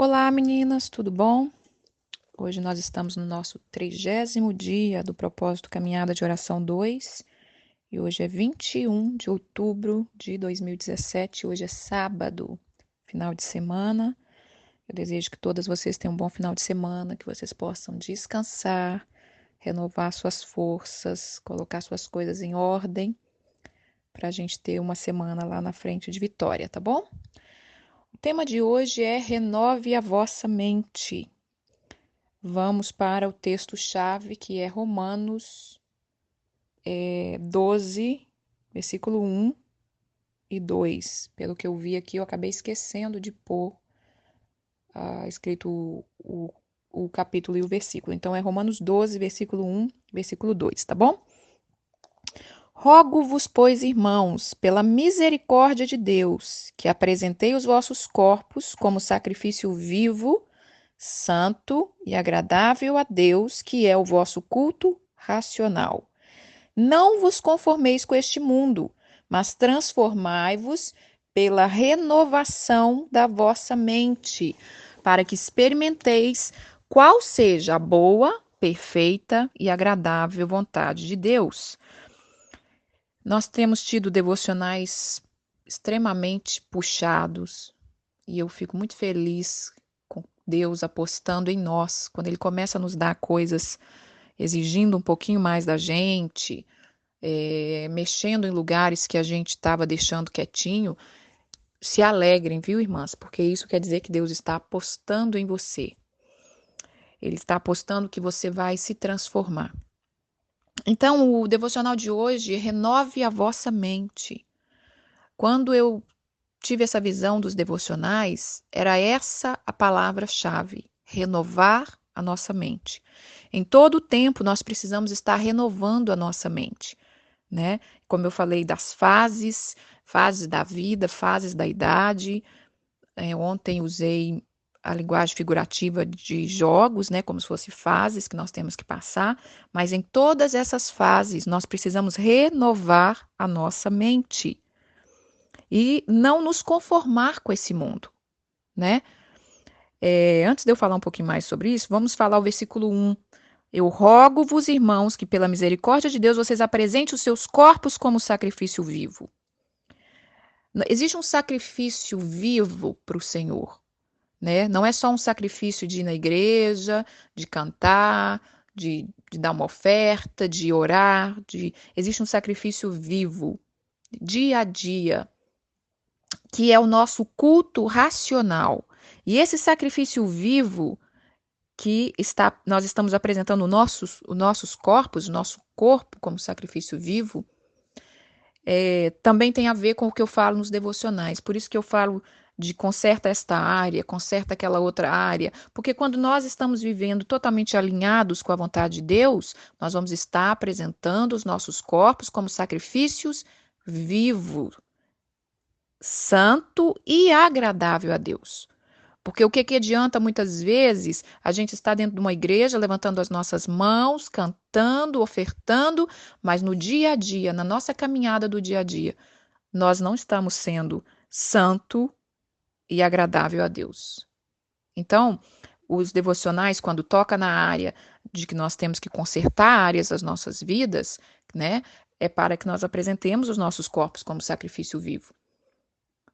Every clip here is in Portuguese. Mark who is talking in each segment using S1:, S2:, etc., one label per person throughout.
S1: Olá, meninas, tudo bom? Hoje nós estamos no nosso 30º dia do propósito Caminhada de Oração 2 e hoje é 21 de outubro de 2017. Hoje é sábado, final de semana. Eu desejo que todas vocês tenham um bom final de semana, que vocês possam descansar, renovar suas forças, colocar suas coisas em ordem para a gente ter uma semana lá na frente de vitória, tá bom? O tema de hoje é Renove a vossa mente. Vamos para o texto-chave, que é Romanos 12, versículo 1 e 2. Pelo que eu vi aqui, eu acabei esquecendo de pôr escrito o capítulo e o versículo. Então, é Romanos 12, versículo 1, versículo 2, tá bom? Rogo-vos, pois, irmãos, pela misericórdia de Deus, que apresentei os vossos corpos como sacrifício vivo, santo e agradável a Deus, que é o vosso culto racional. Não vos conformeis com este mundo, mas transformai-vos pela renovação da vossa mente, para que experimenteis qual seja a boa, perfeita e agradável vontade de Deus. Nós temos tido devocionais extremamente puxados e eu fico muito feliz com Deus apostando em nós, quando Ele começa a nos dar coisas exigindo um pouquinho mais da gente, mexendo em lugares que a gente estava deixando quietinho. Se alegrem, viu, irmãs? Porque isso quer dizer que Deus está apostando em você. Ele está apostando que você vai se transformar. Então, o devocional de hoje é renove a vossa mente. Quando eu tive essa visão dos devocionais, era essa a palavra-chave: renovar a nossa mente. Em todo o tempo, nós precisamos estar renovando a nossa mente, né? Como eu falei das fases, fases da vida, fases da idade. Ontem usei a linguagem figurativa de jogos, né? Como se fossem fases que nós temos que passar, mas em todas essas fases nós precisamos renovar a nossa mente e não nos conformar com esse mundo, né? Antes de eu falar um pouquinho mais sobre isso, vamos falar o versículo 1. Eu rogo-vos, irmãos, que pela misericórdia de Deus vocês apresentem os seus corpos como sacrifício vivo. Existe um sacrifício vivo para o Senhor, né? Não é só um sacrifício de ir na igreja, de cantar, de dar uma oferta, de orar. Existe um sacrifício vivo, dia a dia, que é o nosso culto racional. E esse sacrifício vivo nós estamos apresentando os nossos corpos, o nosso corpo como sacrifício vivo, também tem a ver com o que eu falo nos devocionais. Por isso que eu falo de conserta esta área, conserta aquela outra área, porque quando nós estamos vivendo totalmente alinhados com a vontade de Deus, nós vamos estar apresentando os nossos corpos como sacrifícios vivos, santo e agradável a Deus. Porque o que, que adianta muitas vezes a gente estar dentro de uma igreja, levantando as nossas mãos, cantando, ofertando, mas no dia a dia, na nossa caminhada do dia a dia, nós não estamos sendo santo e agradável a Deus. Então, os devocionais, quando toca na área de que nós temos que consertar áreas das nossas vidas, né, é para que nós apresentemos os nossos corpos como sacrifício vivo.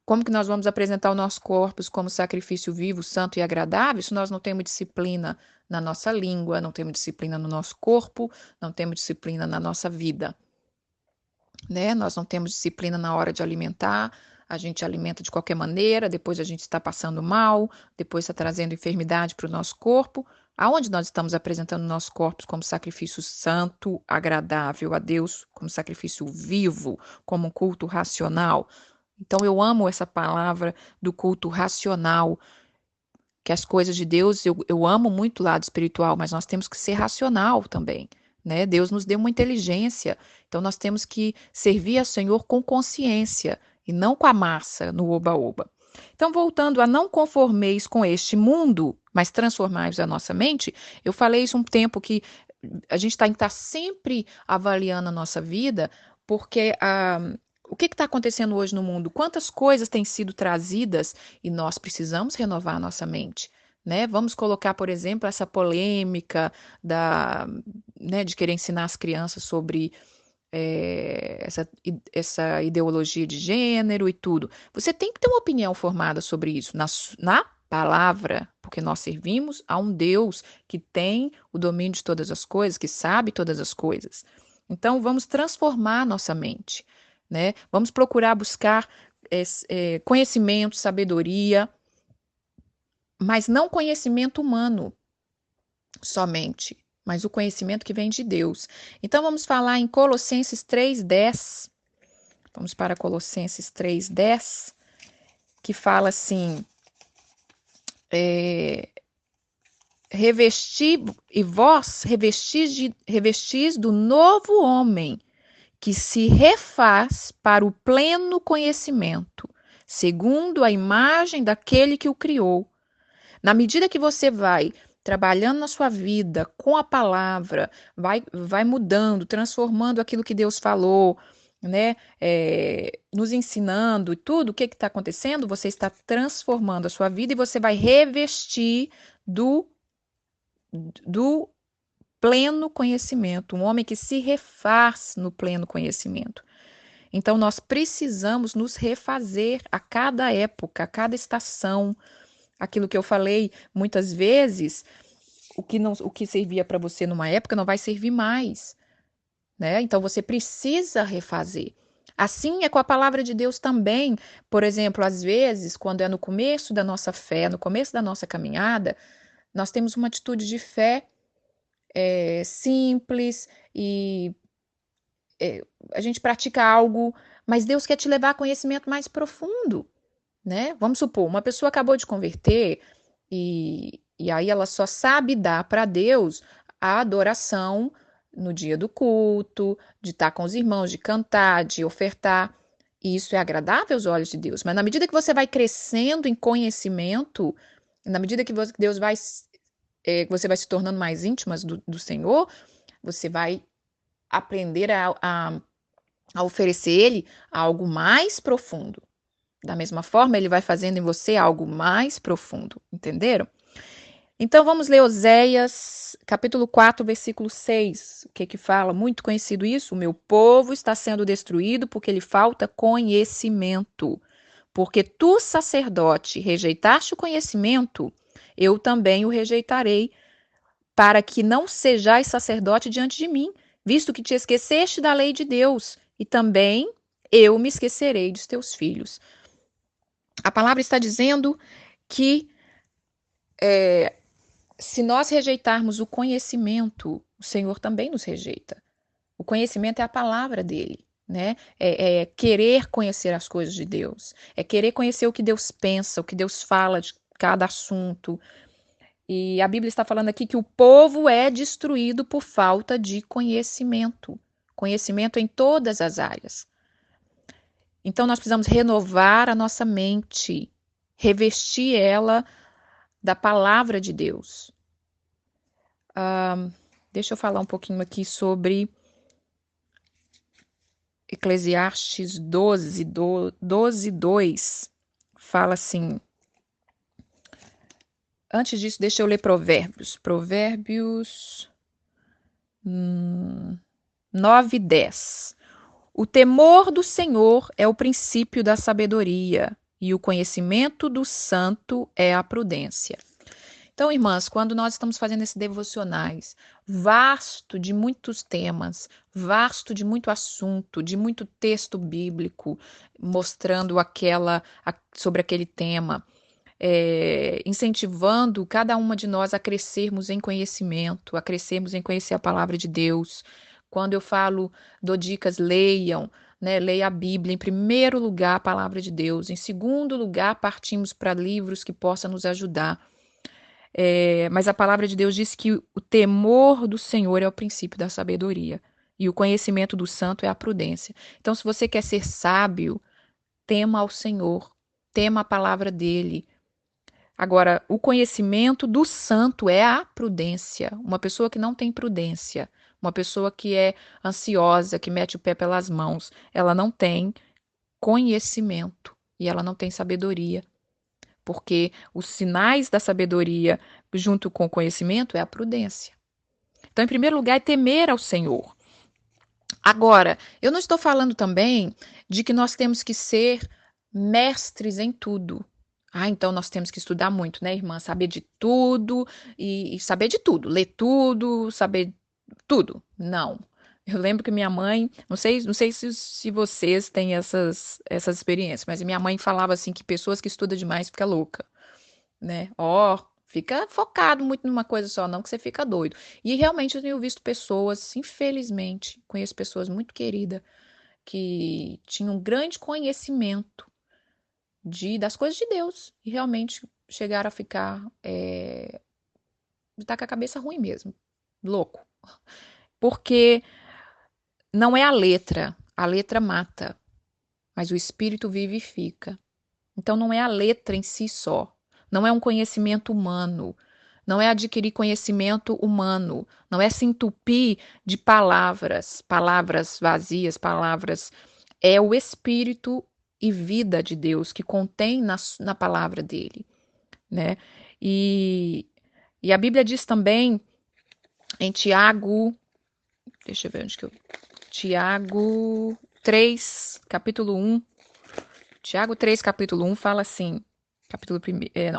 S1: Como que nós vamos apresentar os nossos corpos como sacrifício vivo, santo e agradável, se nós não temos disciplina na nossa língua, não temos disciplina no nosso corpo, não temos disciplina na nossa vida, né? Nós não temos disciplina na hora de alimentar, a gente alimenta de qualquer maneira, depois a gente está passando mal, depois está trazendo enfermidade para o nosso corpo. Aonde nós estamos apresentando nossos corpos como sacrifício santo, agradável a Deus, como sacrifício vivo, como um culto racional? Então, eu amo essa palavra do culto racional, que as coisas de Deus, eu amo muito o lado espiritual, mas nós temos que ser racional também, né? Deus nos deu uma inteligência, então nós temos que servir ao Senhor com consciência e não com a massa no oba-oba. Então, voltando a não conformeis com este mundo, mas transformai-vos a nossa mente, eu falei isso um tempo que a gente tem que estar sempre avaliando a nossa vida, porque O que está acontecendo hoje no mundo? Quantas coisas têm sido trazidas e nós precisamos renovar a nossa mente, né? Vamos colocar, por exemplo, essa polêmica né, de querer ensinar as crianças sobre essa ideologia de gênero e tudo. Você tem que ter uma opinião formada sobre isso na palavra, porque nós servimos a um Deus que tem o domínio de todas as coisas, que sabe todas as coisas. Então, vamos transformar nossa mente, né? Vamos procurar buscar conhecimento, sabedoria, mas não conhecimento humano somente, mas o conhecimento que vem de Deus. Então, vamos falar em Colossenses 3:10. Vamos para Colossenses 3:10, que fala assim: e vós revestis do novo homem, que se refaz para o pleno conhecimento, segundo a imagem daquele que o criou. Na medida que você vai trabalhando na sua vida com a palavra, vai mudando, transformando aquilo que Deus falou, né? Nos ensinando e tudo, o que está acontecendo? Você está transformando a sua vida e você vai revestir do pleno conhecimento, um homem que se refaz no pleno conhecimento. Então, nós precisamos nos refazer a cada época, a cada estação. Aquilo que eu falei, muitas vezes, o que servia para você numa época não vai servir mais, né? Então, você precisa refazer. Assim é com a palavra de Deus também. Por exemplo, às vezes, quando é no começo da nossa fé, no começo da nossa caminhada, nós temos uma atitude de fé simples e a gente pratica algo, mas Deus quer te levar a conhecimento mais profundo, né? Vamos supor, uma pessoa acabou de converter e aí ela só sabe dar para Deus a adoração no dia do culto, de estar com os irmãos, de cantar, de ofertar. E isso é agradável aos olhos de Deus. Mas na medida que você vai crescendo em conhecimento, na medida que Deus vai, você vai se tornando mais íntimas do Senhor, você vai aprender a oferecer Ele algo mais profundo. Da mesma forma, Ele vai fazendo em você algo mais profundo. Entenderam? Então vamos ler Oséias, capítulo 4, versículo 6. O que que fala? Muito conhecido isso. O meu povo está sendo destruído porque lhe falta conhecimento. Porque tu, sacerdote, rejeitaste o conhecimento, eu também o rejeitarei, para que não sejais sacerdote diante de mim, visto que te esqueceste da lei de Deus, e também eu me esquecerei dos teus filhos. A palavra está dizendo que se nós rejeitarmos o conhecimento, o Senhor também nos rejeita. O conhecimento é a palavra dele, né? É querer conhecer as coisas de Deus, é querer conhecer o que Deus pensa, o que Deus fala de cada assunto. E a Bíblia está falando aqui que o povo é destruído por falta de conhecimento. Conhecimento em todas as áreas. Então, nós precisamos renovar a nossa mente, revestir ela da palavra de Deus. Deixa eu falar um pouquinho aqui sobre Eclesiastes 12:2. Fala assim. Antes disso, deixa eu ler Provérbios. Provérbios 9:10. O temor do Senhor é o princípio da sabedoria, e o conhecimento do santo é a prudência. Então, irmãs, quando nós estamos fazendo esses devocionais, vasto de muitos temas, vasto de muito assunto, de muito texto bíblico, mostrando sobre aquele tema, incentivando cada uma de nós a crescermos em conhecimento, a crescermos em conhecer a palavra de Deus. Quando eu falo, dou dicas, leiam, né? Leia a Bíblia. Em primeiro lugar, a palavra de Deus. Em segundo lugar, partimos para livros que possam nos ajudar. Mas a palavra de Deus diz que o temor do Senhor é o princípio da sabedoria. E o conhecimento do santo é a prudência. Então, se você quer ser sábio, tema ao Senhor, tema a palavra dele. Agora, o conhecimento do santo é a prudência. Uma pessoa que não tem prudência, uma pessoa que é ansiosa, que mete o pé pelas mãos, ela não tem conhecimento e ela não tem sabedoria, porque os sinais da sabedoria junto com o conhecimento é a prudência. Então, em primeiro lugar, é temer ao Senhor. Agora, eu não estou falando também de que nós temos que ser mestres em tudo. Ah, então nós temos que estudar muito, né, irmã? Saber de tudo e saber de tudo, ler tudo, saber tudo. Não. Eu lembro que minha mãe, não sei se vocês têm essas experiências, mas minha mãe falava assim que pessoas que estudam demais ficam louca, né? Ó, fica focado muito numa coisa só, não que você fica doido. E realmente eu tenho visto pessoas, infelizmente, conheço pessoas muito queridas que tinham um grande conhecimento das coisas de Deus e realmente chegaram a ficar, tá com a cabeça ruim mesmo, louco. Porque não é a letra mata, mas o espírito vivifica. Então não é a letra em si só, não é um conhecimento humano, não é adquirir conhecimento humano, não é se entupir de palavras, palavras vazias, palavras. É o espírito e vida de Deus que contém na palavra dele, né? E, e a Bíblia diz também em Tiago, deixa eu ver onde que eu. Tiago 3, capítulo 1. Tiago 3, capítulo 1 fala assim,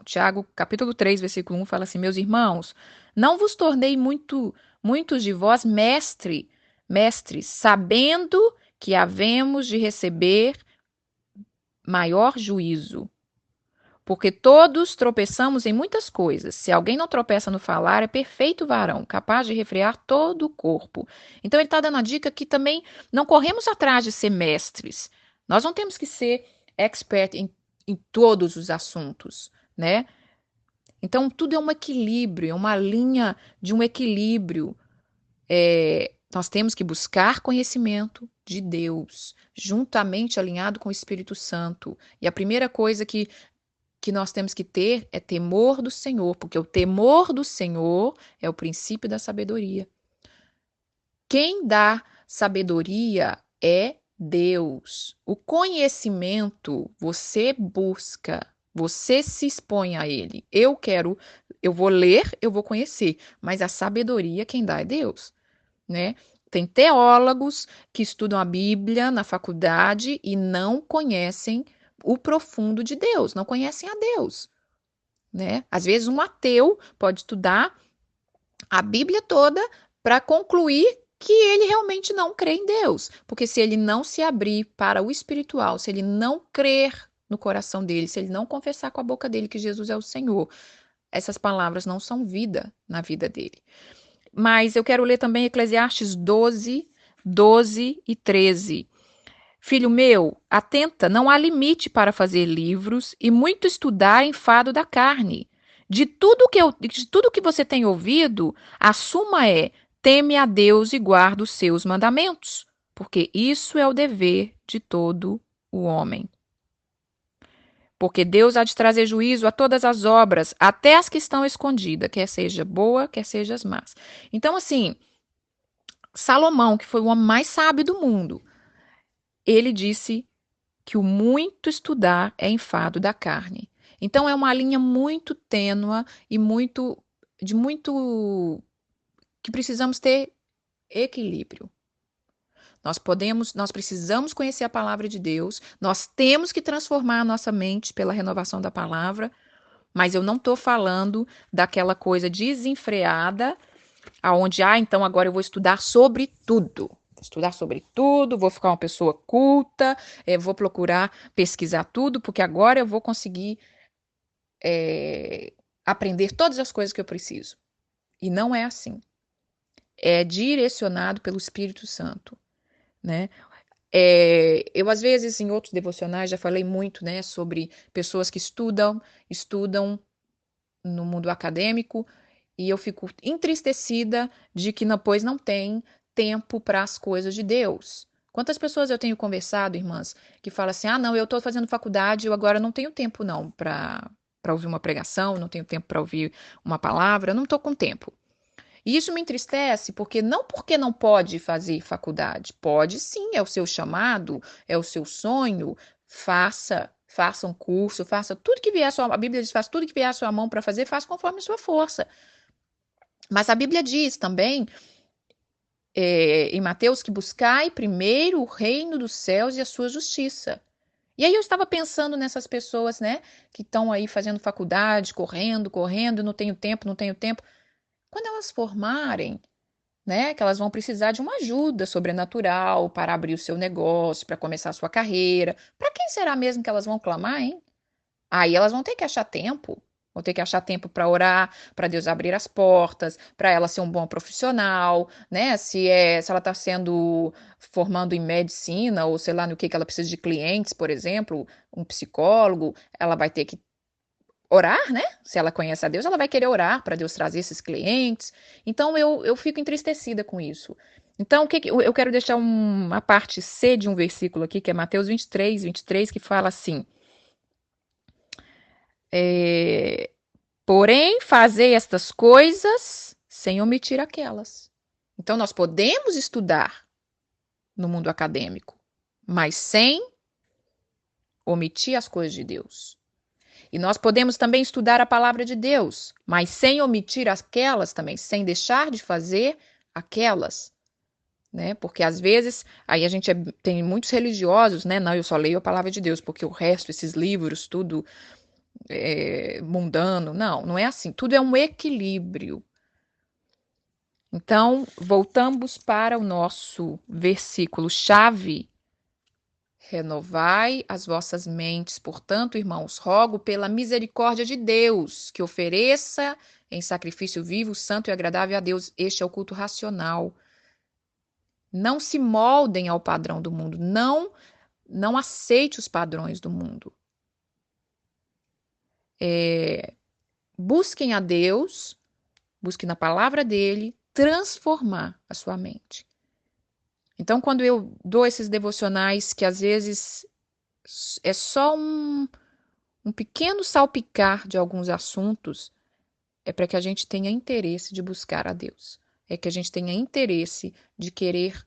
S1: Tiago, capítulo 3, versículo 1 fala assim, meus irmãos, não vos tornei muitos de vós mestres, sabendo que havemos de receber maior juízo. Porque todos tropeçamos em muitas coisas. Se alguém não tropeça no falar, é perfeito varão, capaz de refrear todo o corpo. Então ele está dando a dica que também não corremos atrás de ser mestres. Nós não temos que ser expert em todos os assuntos, né? Então tudo é um equilíbrio, é uma linha de um equilíbrio. Nós temos que buscar conhecimento de Deus, juntamente alinhado com o Espírito Santo. E a primeira coisa que nós temos que ter é temor do Senhor, porque o temor do Senhor é o princípio da sabedoria. Quem dá sabedoria é Deus. O conhecimento você busca, você se expõe a ele. Eu vou ler, eu vou conhecer, mas a sabedoria quem dá é Deus, né? Tem teólogos que estudam a Bíblia na faculdade e não conhecem o profundo de Deus, não conhecem a Deus, né? Às vezes um ateu pode estudar a Bíblia toda para concluir que ele realmente não crê em Deus, porque se ele não se abrir para o espiritual, se ele não crer no coração dele, se ele não confessar com a boca dele que Jesus é o Senhor, essas palavras não são vida na vida dele. Mas eu quero ler também Eclesiastes 12, 12 e 13. Filho meu, atenta, não há limite para fazer livros e muito estudar enfado da carne. De tudo que você tem ouvido, a suma é: teme a Deus e guarda os seus mandamentos, porque isso é o dever de todo o homem. Porque Deus há de trazer juízo a todas as obras, até as que estão escondidas, quer seja boa, quer seja as más. Então, assim, Salomão, que foi o homem mais sábio do mundo, ele disse que o muito estudar é enfado da carne. Então é uma linha muito tênua e muito que precisamos ter equilíbrio. Nós precisamos conhecer a palavra de Deus, nós temos que transformar a nossa mente pela renovação da palavra, mas eu não estou falando daquela coisa desenfreada, aonde, então agora eu vou estudar sobre tudo. Estudar sobre tudo, vou ficar uma pessoa culta, vou procurar pesquisar tudo, porque agora eu vou conseguir aprender todas as coisas que eu preciso. E não é assim. É direcionado pelo Espírito Santo, né? Eu, às vezes, em outros devocionais, já falei muito, né, sobre pessoas que estudam no mundo acadêmico, e eu fico entristecida de que depois não tem tempo para as coisas de Deus. Quantas pessoas eu tenho conversado, irmãs, que falam assim: não, eu estou fazendo faculdade, eu agora não tenho tempo não para ouvir uma pregação, não tenho tempo para ouvir uma palavra, não estou com tempo. E isso me entristece porque não pode fazer faculdade. Pode sim, é o seu chamado, é o seu sonho, faça um curso, faça tudo que vier a Bíblia diz, faça tudo que vier à sua mão para fazer, faça conforme a sua força. Mas a Bíblia diz também, em Mateus, que buscai primeiro o reino dos céus e a sua justiça. E aí eu estava pensando nessas pessoas, né, que estão aí fazendo faculdade, correndo, não tenho tempo, não tenho tempo. Quando elas formarem, né, que elas vão precisar de uma ajuda sobrenatural para abrir o seu negócio, para começar a sua carreira. Para quem será mesmo que elas vão clamar, hein? Aí elas vão ter que achar tempo. Vão ter que achar tempo para orar, para Deus abrir as portas, para ela ser um bom profissional, né? Se ela está sendo formando em medicina ou sei lá no que ela precisa de clientes, por exemplo, um psicólogo, ela vai ter que orar, né? Se ela conhece a Deus, ela vai querer orar para Deus trazer esses clientes. Então eu fico entristecida com isso. Então, eu quero deixar uma parte C de um versículo aqui, que é Mateus 23, que fala assim: é, porém, fazei estas coisas sem omitir aquelas. Então, nós podemos estudar no mundo acadêmico, mas sem omitir as coisas de Deus. E nós podemos também estudar a palavra de Deus, mas sem omitir aquelas também, sem deixar de fazer aquelas, né? Porque às vezes aí a gente tem muitos religiosos, né? Não, eu só leio a palavra de Deus, porque o resto, esses livros, tudo mundano. Não, não é assim. Tudo é um equilíbrio. Então, voltamos para o nosso versículo-chave. Renovai as vossas mentes, portanto, irmãos, rogo pela misericórdia de Deus, que ofereça em sacrifício vivo, santo e agradável a Deus. Este é o culto racional. Não se moldem ao padrão do mundo, não aceite os padrões do mundo. Busquem a Deus, busquem na palavra dele, transformar a sua mente. Então, quando eu dou esses devocionais, que às vezes é só um pequeno salpicar de alguns assuntos, é para que a gente tenha interesse de buscar a Deus. É que a gente tenha interesse de querer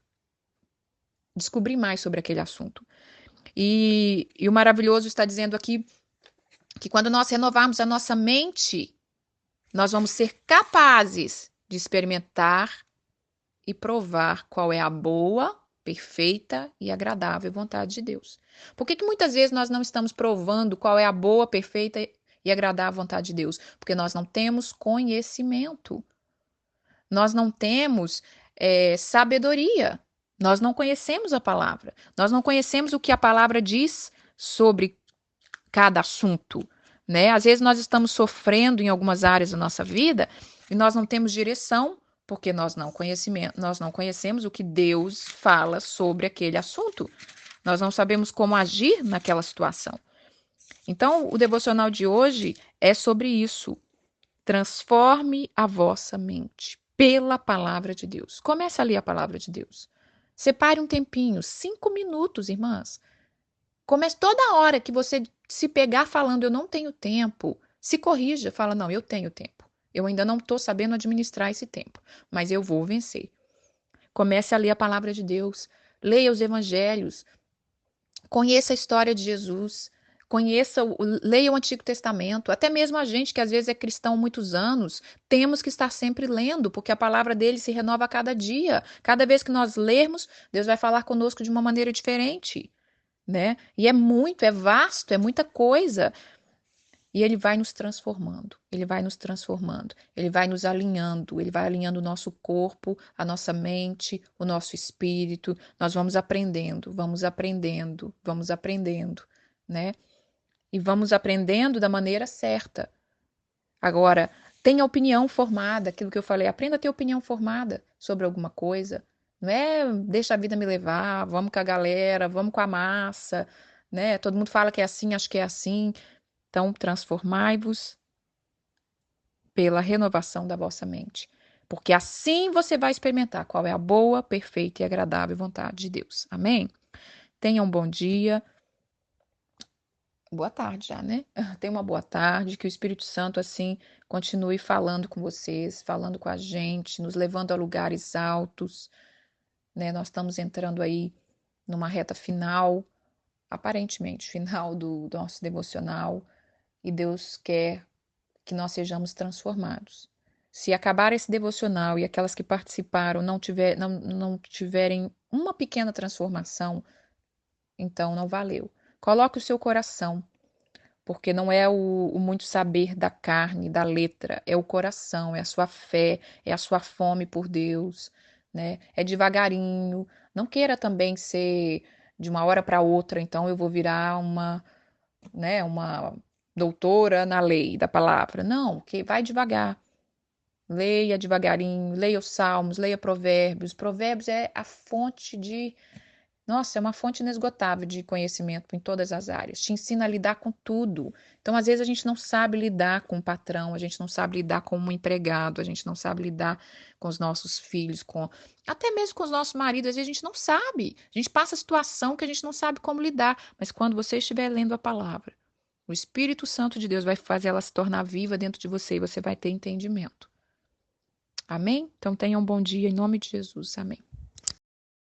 S1: descobrir mais sobre aquele assunto. E o maravilhoso está dizendo aqui que quando nós renovarmos a nossa mente, nós vamos ser capazes de experimentar e provar qual é a boa, perfeita e agradável vontade de Deus. Por que muitas vezes nós não estamos provando qual é a boa, perfeita e agradável vontade de Deus? Porque nós não temos conhecimento. Nós não temos sabedoria. Nós não conhecemos a palavra. Nós não conhecemos o que a palavra diz sobre cada assunto, né? Às vezes nós estamos sofrendo em algumas áreas da nossa vida e nós não temos direção porque nós não conhecemos o que Deus fala sobre aquele assunto. Nós não sabemos como agir naquela situação. Então, o devocional de hoje é sobre isso. Transforme a vossa mente pela palavra de Deus. Comece a ler a palavra de Deus. Separe um tempinho, 5 minutos, irmãs. Comece toda hora que você se pegar falando eu não tenho tempo, se corrija, fala não, eu tenho tempo. Eu ainda não estou sabendo administrar esse tempo, mas eu vou vencer. Comece a ler a palavra de Deus, leia os evangelhos, conheça a história de Jesus, leia o Antigo Testamento. Até mesmo a gente que às vezes é cristão há muitos anos, temos que estar sempre lendo, porque a palavra dele se renova a cada dia. Cada vez que nós lermos, Deus vai falar conosco de uma maneira diferente, né? E é vasto, é muita coisa. E ele vai nos transformando, ele vai nos transformando, ele vai nos alinhando, ele vai alinhando o nosso corpo, a nossa mente, o nosso espírito. Nós vamos aprendendo, né? E vamos aprendendo da maneira certa. Agora, tenha opinião formada, aquilo que eu falei, aprenda a ter opinião formada sobre alguma coisa. Não é deixa a vida me levar, vamos com a galera, vamos com a massa, né? Todo mundo fala que é assim, acho que é assim. Então, transformai-vos pela renovação da vossa mente. Porque assim você vai experimentar qual é a boa, perfeita e agradável vontade de Deus. Amém? Tenha um bom dia. Boa tarde já, né? Tenha uma boa tarde, que o Espírito Santo, assim, continue falando com vocês, falando com a gente, nos levando a lugares altos, né? Nós estamos entrando aí numa reta final. aparentemente, final do nosso devocional e Deus quer que nós sejamos transformados. Se acabar esse devocional e aquelas que participaram não tiverem uma pequena transformação, então não valeu. Coloque o seu coração, porque não é o muito saber da carne, da letra, é o coração, é a sua fé, é a sua fome por Deus, né? É devagarinho. Não queira também ser de uma hora para outra, então eu vou virar uma doutora na lei da palavra. Não, que vai devagar. Leia devagarinho, leia os Salmos, leia Provérbios. Provérbios é a fonte de nossa, é uma fonte inesgotável de conhecimento em todas as áreas. Te ensina a lidar com tudo. Então, às vezes, a gente não sabe lidar com o patrão, a gente não sabe lidar com um empregado, a gente não sabe lidar com os nossos filhos, até mesmo com os nossos maridos, às vezes a gente não sabe. A gente passa situação que a gente não sabe como lidar. Mas quando você estiver lendo a palavra, o Espírito Santo de Deus vai fazer ela se tornar viva dentro de você e você vai ter entendimento. Amém? Então tenha um bom dia em nome de Jesus. Amém.